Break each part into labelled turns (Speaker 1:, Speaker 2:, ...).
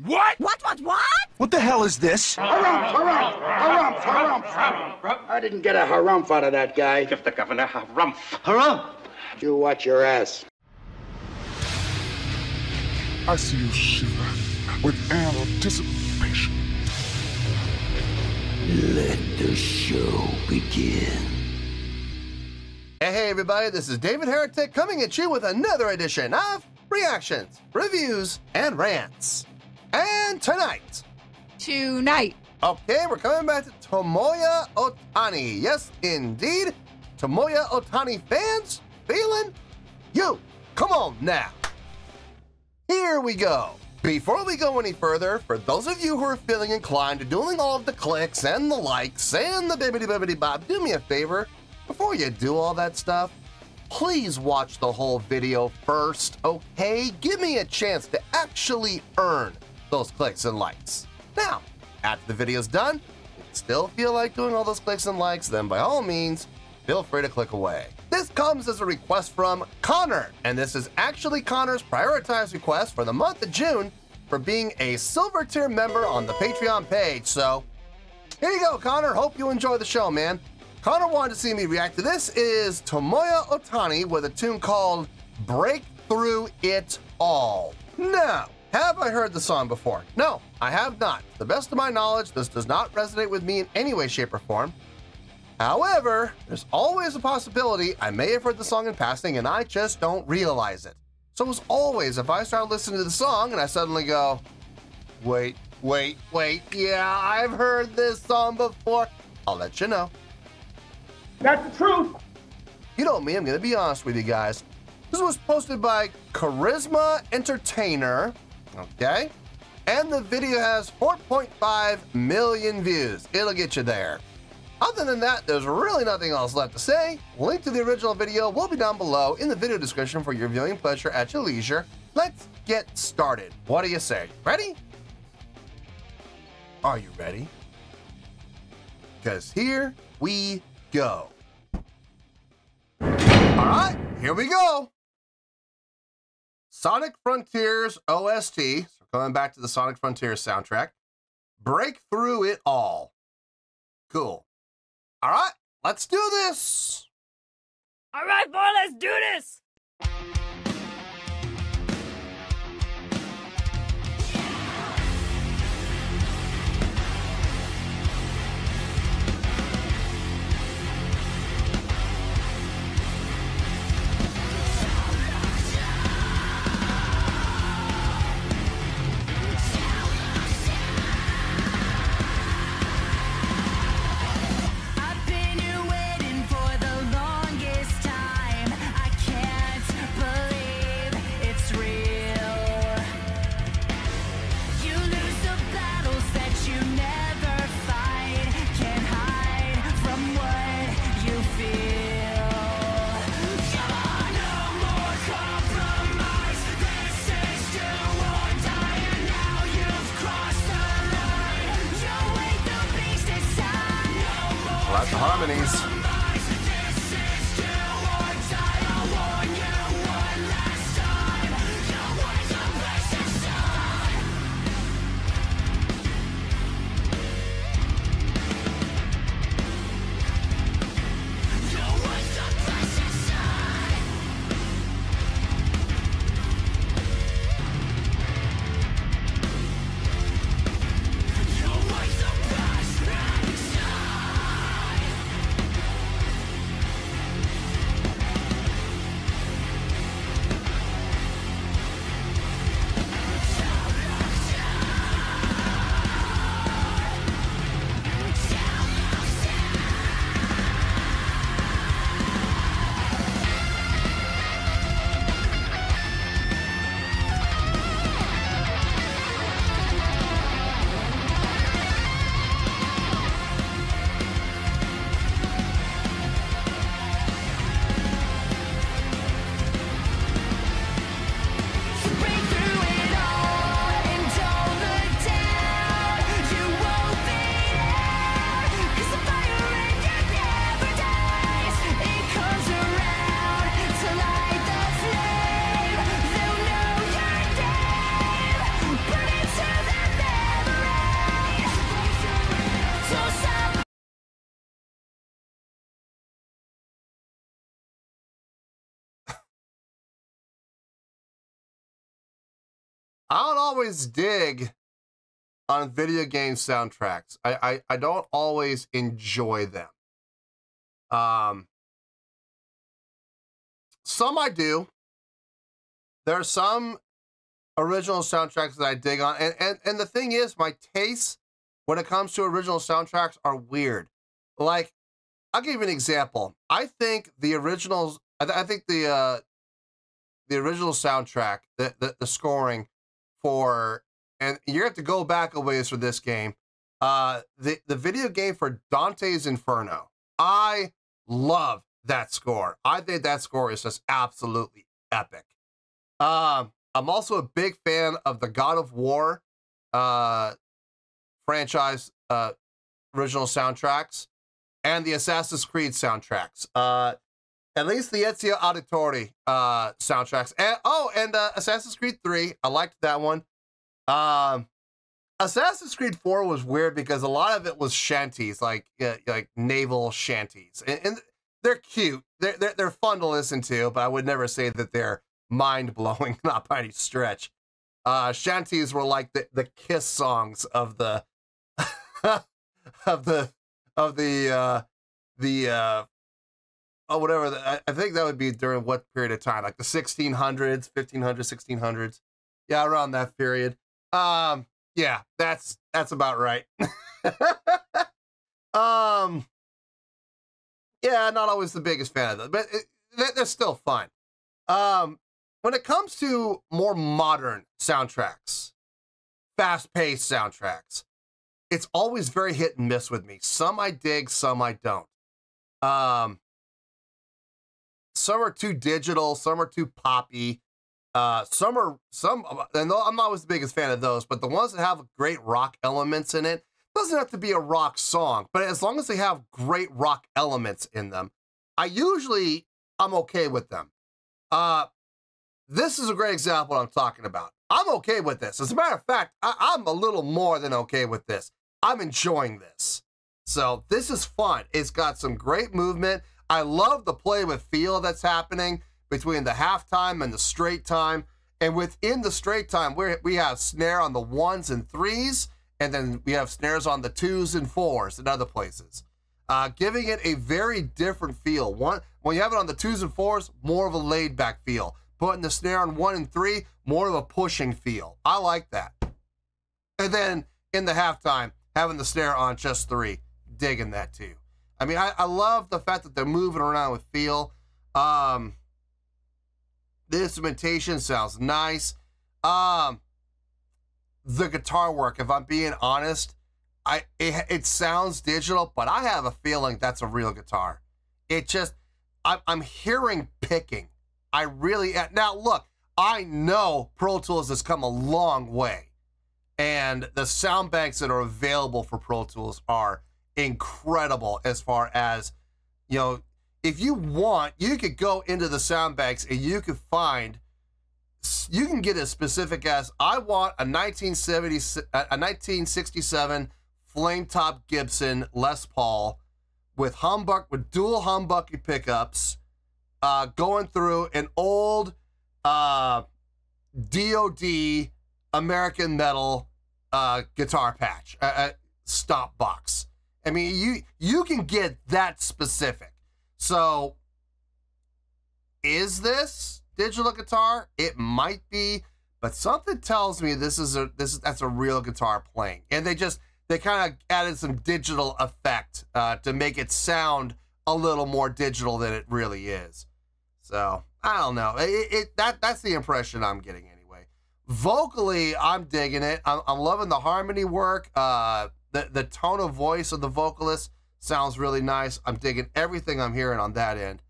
Speaker 1: What?
Speaker 2: What?
Speaker 3: What the hell is this?
Speaker 4: Harumph. I didn't get a harumph out of that guy.
Speaker 5: Give the governor harumph.
Speaker 4: Harumph? You watch your ass.
Speaker 6: I see you shiver with anticipation.
Speaker 7: Let the show begin.
Speaker 8: Hey everybody, this is David Heretic coming at you with another edition of Reactions, Reviews, and Rants. And tonight, okay, we're coming back to Tomoya Ohtani. Yes, indeed, Tomoya Ohtani fans, feeling you. Come on now. Here we go. Before we go any further, for those of you who are feeling inclined to doing all of the clicks and the likes and the bibbidi bob, do me a favor. Before you do all that stuff, please watch the whole video first, okay? Give me a chance to actually earn those clicks and likes. Now, after the video's done, if you still feel like doing all those clicks and likes, then by all means, feel free to click away. This comes as a request from Connor, and this is actually Connor's prioritized request for the month of June for being a silver tier member on the Patreon page. So, here you go, Connor. Hope you enjoy the show, man. Connor wanted to see me react to this is Tomoya Ohtani with a tune called Break Through It All. Now, have I heard the song before? No, I have not. To the best of my knowledge, this does not resonate with me in any way, shape, or form. However, there's always a possibility I may have heard the song in passing and I just don't realize it. So as always, if I start listening to the song and I suddenly go, wait, yeah, I've heard this song before, I'll let you know.
Speaker 5: That's the truth.
Speaker 8: You know me, I'm gonna be honest with you guys. This was posted by Charisma Entertainer, okay? And the video has 4.5 million views. It'll get you there. Other than that, there's really nothing else left to say. Link to the original video will be down below in the video description for your viewing pleasure at your leisure. Let's get started. What do you say? Ready? Are you ready? Because here we go. All right, here we go. Sonic Frontiers OST, so coming back to the Sonic Frontiers soundtrack. Break Through It All. Cool. All right, let's do this.
Speaker 2: All right, boy, let's do this.
Speaker 8: Lots of harmonies. I don't always dig on video game soundtracks. I don't always enjoy them. Some I do. There are some original soundtracks that I dig on. And the thing is, my tastes when it comes to original soundtracks are weird. Like, I'll give you an example. I think the originals, I think the original soundtrack, the scoring for, and you have to go back a ways for this game, the video game for Dante's Inferno. I love that score. I think that score is just absolutely epic. I'm also a big fan of the God of War franchise original soundtracks and the Assassin's Creed soundtracks. At least the Ezio Auditore soundtracks. And Assassin's Creed 3, I liked that one. Assassin's Creed 4 was weird because a lot of it was shanties, like naval shanties, and they're cute. They're fun to listen to, but I would never say that they're mind-blowing, not by any stretch. Shanties were like the Kiss songs of the whatever. I think that would be during what period of time? Like the 1600s, 1500s, 1600s. Yeah, around that period. Yeah, that's about right. Yeah, not always the biggest fan of them, but they're still fun. When it comes to more modern soundtracks, fast-paced soundtracks, it's always very hit and miss with me. Some I dig, some I don't. Some are too digital, some are too poppy. And I'm not always the biggest fan of those, but the ones that have great rock elements in it, doesn't have to be a rock song, but as long as they have great rock elements in them, I'm okay with them. This is a great example I'm talking about. I'm okay with this. As a matter of fact, I'm a little more than okay with this. I'm enjoying this. So this is fun. It's got some great movement. I love the play with feel that's happening between the halftime and the straight time. And within the straight time, we have snare on the 1s and 3s, and then we have snares on the 2s and 4s and other places. Giving it a very different feel. When you have it on the 2s and 4s, more of a laid back feel. Putting the snare on 1 and 3, more of a pushing feel. I like that. And then in the halftime, having the snare on just 3, digging that too. I mean, I love the fact that they're moving around with feel. The instrumentation sounds nice. The guitar work, if I'm being honest, it sounds digital, but I have a feeling that's a real guitar. I'm hearing picking. Now look, I know Pro Tools has come a long way, and the sound banks that are available for Pro Tools are incredible as far as, if you want, you could go into the sound banks and you can get as specific as, I want a 1967 flame-top Gibson Les Paul with dual humbucky pickups, going through an old DOD American Metal guitar patch, stop box. I mean, you can get that specific. So, is this digital guitar? It might be, but something tells me that's a real guitar playing. And they kind of added some digital effect to make it sound a little more digital than it really is. So, I don't know. That's the impression I'm getting anyway. Vocally, I'm digging it. I'm loving the harmony work. The tone of voice of the vocalist sounds really nice. I'm digging everything I'm hearing on that end.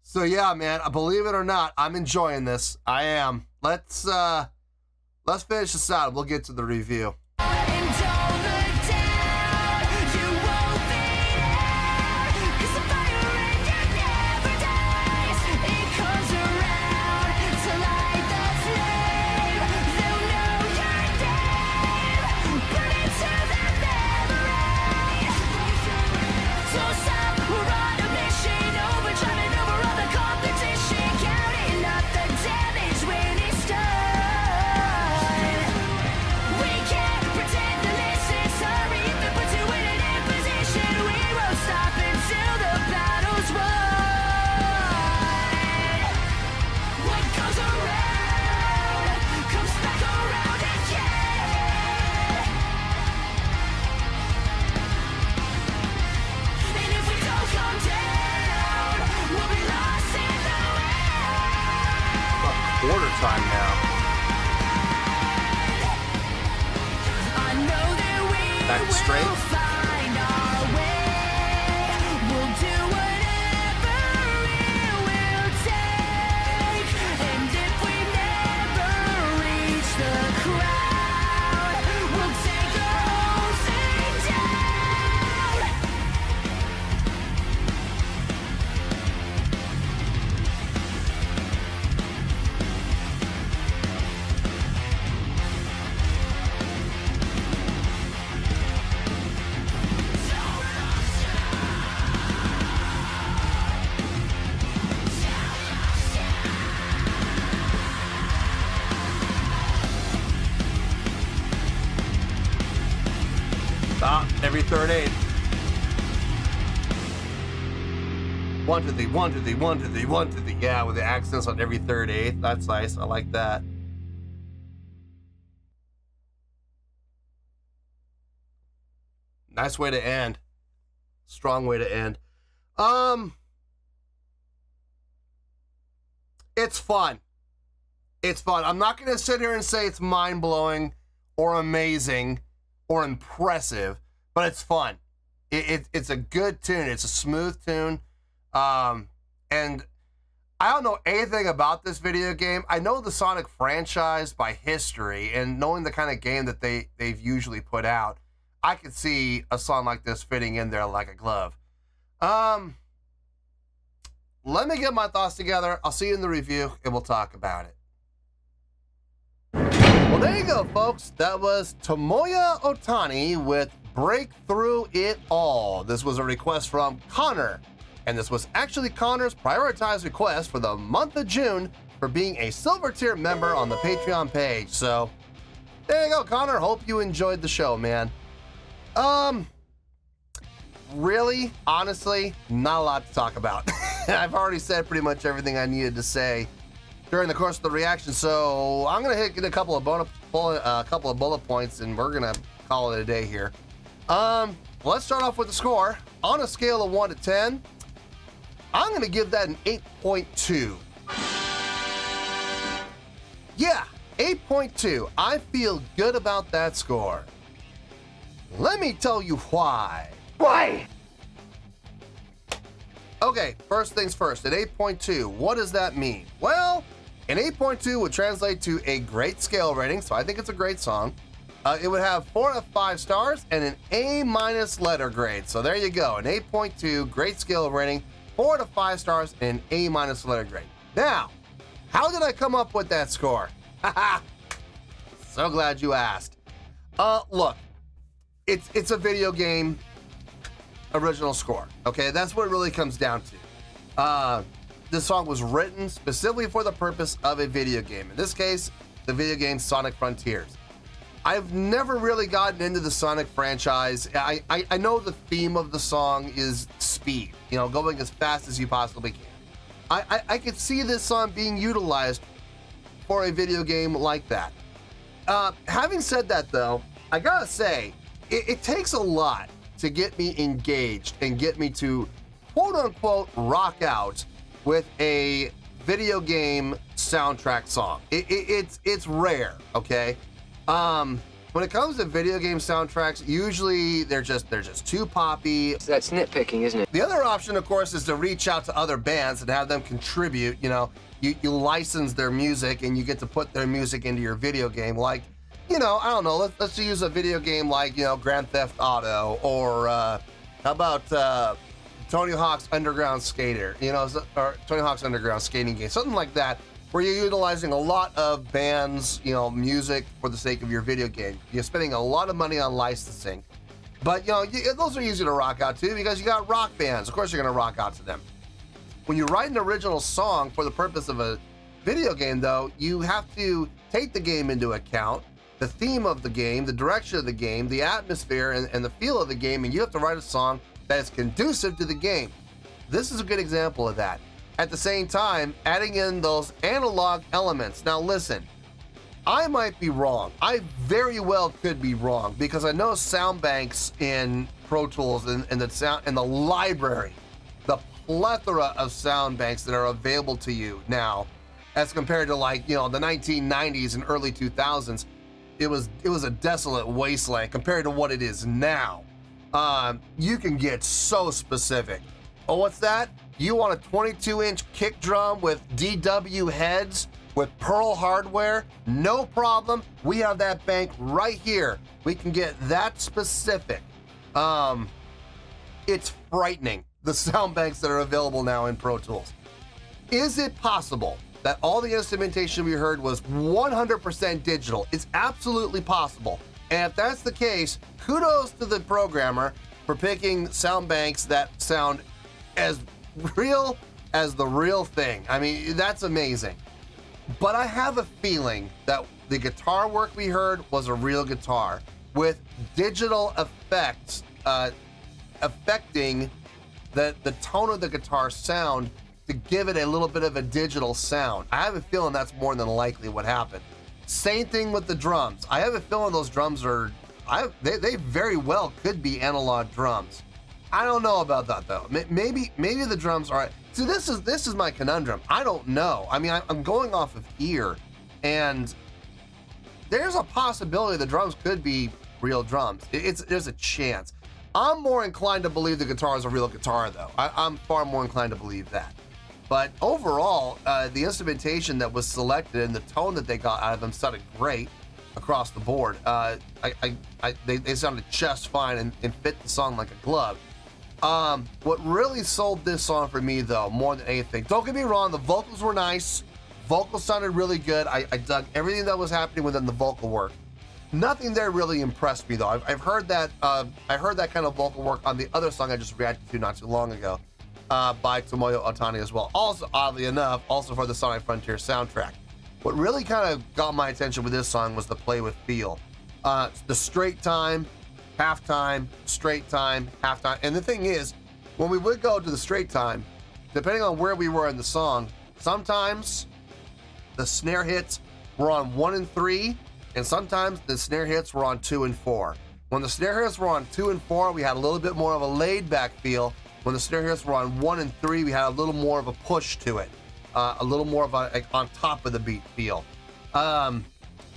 Speaker 8: So yeah, man, believe it or not, I'm enjoying this. I am. Let's finish this out. We'll get to the review. Back to straight. Every third eighth. 1 to the 1 to the 1 to the 1 to the, yeah, with the accents on every third eighth. That's nice. I like that. Nice way to end. Strong way to end. It's fun. It's fun. I'm not going to sit here and say it's mind-blowing or amazing or impressive, but it's fun. It's a good tune. It's a smooth tune. And I don't know anything about this video game. I know the Sonic franchise by history, and knowing the kind of game that they've usually put out, I could see a song like this fitting in there like a glove. Let me get my thoughts together. I'll see you in the review, and we'll talk about it. Well, there you go, folks. That was Tomoya Ohtani with Break Through It All. This was a request from Connor, and this was actually Connor's prioritized request for the month of June for being a silver tier member on the Patreon page. So there you go, Connor. Hope you enjoyed the show, man. Really, honestly, not a lot to talk about. I've already said pretty much everything I needed to say during the course of the reaction, so I'm gonna hit a couple of bullet points, and we're gonna call it a day here. Let's start off with the score. On a scale of 1 to 10, I'm gonna give that an 8.2. Yeah, 8.2. I feel good about that score. Let me tell you why.
Speaker 4: Why?
Speaker 8: Okay, first things first, at 8.2, what does that mean? Well, an 8.2 would translate to a great scale rating, so I think it's a great song. It would have 4 out of 5 stars and an A- letter grade. So there you go, an 8.2, great scale rating, 4 out of 5 stars and an A- letter grade. Now, how did I come up with that score? Haha, so glad you asked. Look, it's a video game original score, okay? That's what it really comes down to. This song was written specifically for the purpose of a video game. In this case, the video game Sonic Frontiers. I've never really gotten into the Sonic franchise. I know the theme of the song is speed, you know, going as fast as you possibly can. I could see this song being utilized for a video game like that. Having said that, though, I gotta say, it takes a lot to get me engaged and get me to quote-unquote rock out with a video game soundtrack song. It's rare, okay? When it comes to video game soundtracks, usually they're just too poppy.
Speaker 1: That's nitpicking, isn't it?
Speaker 8: The other option, of course, is to reach out to other bands and have them contribute. You know, you license their music and you get to put their music into your video game. Like, you know, I don't know, let's use a video game like, you know, Grand Theft Auto, or how about Tony Hawk's Underground Skater, you know, or Tony Hawk's Underground Skating Game, something like that, where you're utilizing a lot of bands, you know, music for the sake of your video game. You're spending a lot of money on licensing. But, you know, those are easy to rock out to because you got rock bands. Of course you're going to rock out to them. When you write an original song for the purpose of a video game, though, you have to take the game into account, the theme of the game, the direction of the game, the atmosphere, and the feel of the game, and you have to write a song that is conducive to the game. This is a good example of that. At the same time, adding in those analog elements. Now listen, I might be wrong. I very well could be wrong because I know sound banks in Pro Tools and the library, the plethora of sound banks that are available to you now, as compared to, like, you know, the 1990s and early 2000s. it was a desolate wasteland compared to what it is now. You can get so specific. Oh, what's that? You want a 22-inch kick drum with DW heads with Pearl hardware? No problem. We have that bank right here. We can get that specific. It's frightening, the sound banks that are available now in Pro Tools. Is it possible that all the instrumentation we heard was 100% digital? It's absolutely possible. And if that's the case, kudos to the programmer for picking sound banks that sound as real as the real thing. I mean, that's amazing. But I have a feeling that the guitar work we heard was a real guitar with digital effects affecting the tone of the guitar sound to give it a little bit of a digital sound. I have a feeling that's more than likely what happened. Same thing with the drums. I have a feeling those drums are, they very well could be analog drums. I don't know about that though. Maybe the drums are. See, this is my conundrum. I don't know. I mean, I'm going off of ear, and there's a possibility the drums could be real drums. There's a chance. I'm more inclined to believe the guitar is a real guitar though. I'm far more inclined to believe that. But overall, the instrumentation that was selected and the tone that they got out of them sounded great across the board. They sounded just fine and fit the song like a glove. What really sold this song for me though, more than anything, don't get me wrong, the vocals were nice. Vocals sounded really good. I dug everything that was happening within the vocal work. Nothing there really impressed me though. I've heard that I heard that kind of vocal work on the other song I just reacted to not too long ago. By Tomoya Ohtani as well. Also, oddly enough, also for the Sonic Frontier soundtrack. What really kind of got my attention with this song was the play with feel. The straight time, halftime, straight time, halftime. And the thing is, when we would go to the straight time, depending on where we were in the song, sometimes the snare hits were on 1 and 3, and sometimes the snare hits were on 2 and 4. When the snare hits were on 2 and 4, we had a little bit more of a laid back feel. When the snare hits were on 1 and 3, we had a little more of a push to it, a little more of a on top of the beat feel. When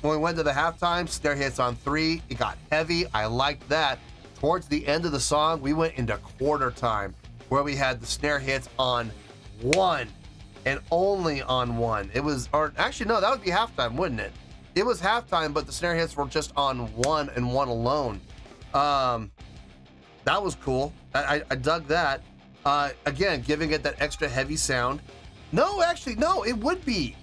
Speaker 8: we went to the halftime, snare hits on 3, it got heavy. I liked that. Towards the end of the song, we went into quarter time, where we had the snare hits on 1 and only on 1. It was, or actually no, that would be halftime, wouldn't it? It was halftime, but the snare hits were just on 1 and 1 alone. That was cool. I dug that. Again, giving it that extra heavy sound. No, actually, no, it would be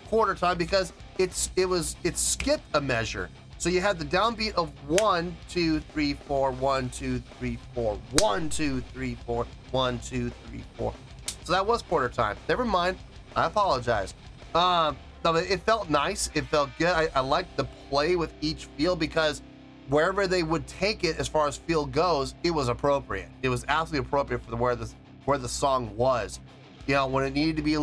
Speaker 8: quarter time because it skipped a measure. So you had the downbeat of 1, 2, 3, 4, 1, 2, 3, 4, 1, 2, 3, 4, 1, 2, 3, 4. So that was quarter time. Never mind. I apologize. No, it felt nice. It felt good. I liked the play with each feel because wherever they would take it as far as feel goes, it was appropriate. It was absolutely appropriate for where the song was. You know, when it needed to be feel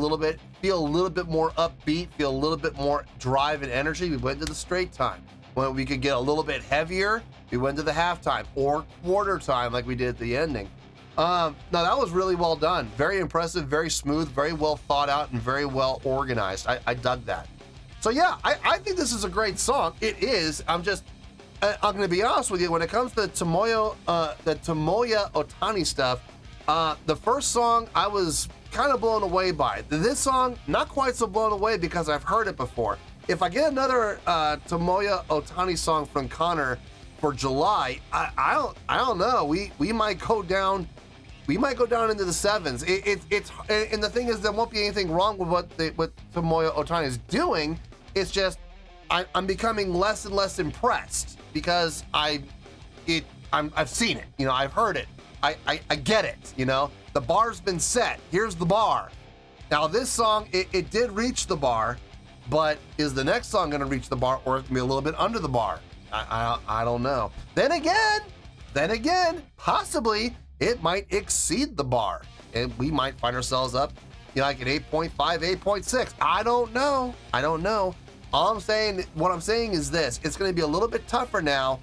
Speaker 8: a little bit more upbeat, feel a little bit more drive and energy, we went to the straight time. When we could get a little bit heavier, we went to the halftime or quarter time like we did at the ending. No, that was really well done. Very impressive, very smooth, very well thought out, and very well organized. I dug that. So yeah, I think this is a great song. It is. I'm going to be honest with you, when it comes to the Tomoya Ohtani stuff, the first song I was kind of blown away by. This song, not quite so blown away because I've heard it before. If I get another Tomoya Ohtani song from Connor for July, I don't know. We might go down. We might go down into the 7s. It's and the thing is, there won't be anything wrong with what Tomoya Ohtani is doing. It's just I'm becoming less and less impressed because I've seen it. You know, I've heard it. I get it. You know, the bar's been set. Here's the bar. Now this song, it did reach the bar, but is the next song going to reach the bar, or is it going to be a little bit under the bar? I don't know. Then again, possibly it might exceed the bar, and we might find ourselves up, you know, like at 8.5, 8.6. I don't know. What I'm saying is this: it's going to be a little bit tougher now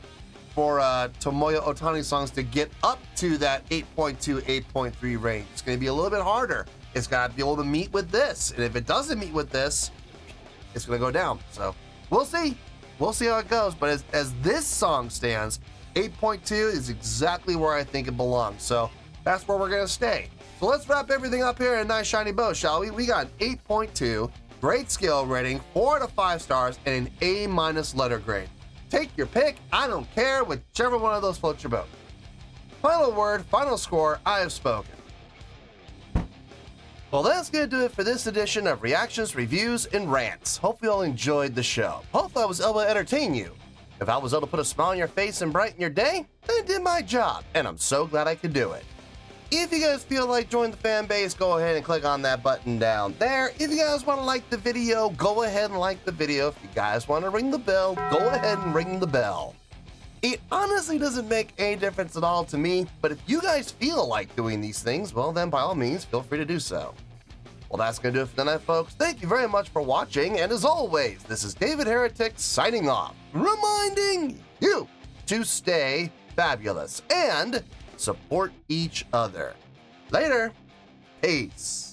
Speaker 8: for Tomoya Ohtani songs to get up to that 8.2, 8.3 range. It's going to be a little bit harder. It's got to be able to meet with this, and if it doesn't meet with this, it's going to go down. So we'll see. We'll see how it goes, but as this song stands, 8.2 is exactly where I think it belongs, so that's where we're gonna stay. So let's wrap everything up here in a nice shiny bow, shall we? We got 8.2, great skill rating, 4 out of 5 stars, and an A- letter grade. Take your pick, I don't care, whichever one of those floats your boat. Final word, final score, I have spoken. Well, that's gonna do it for this edition of Reactions, Reviews, and Rants. Hope you all enjoyed the show. Hope I was able to entertain you. If I was able to put a smile on your face and brighten your day, then I did my job, and I'm so glad I could do it. If you guys feel like joining the fan base, go ahead and click on that button down there. If you guys want to like the video, go ahead and like the video. If you guys want to ring the bell, go ahead and ring the bell. It honestly doesn't make any difference at all to me, but if you guys feel like doing these things, well then by all means, feel free to do so. Well, that's going to do it for tonight, folks. Thank you very much for watching, and as always, this is David Heretic signing off, reminding you to stay fabulous and support each other. Later. Peace.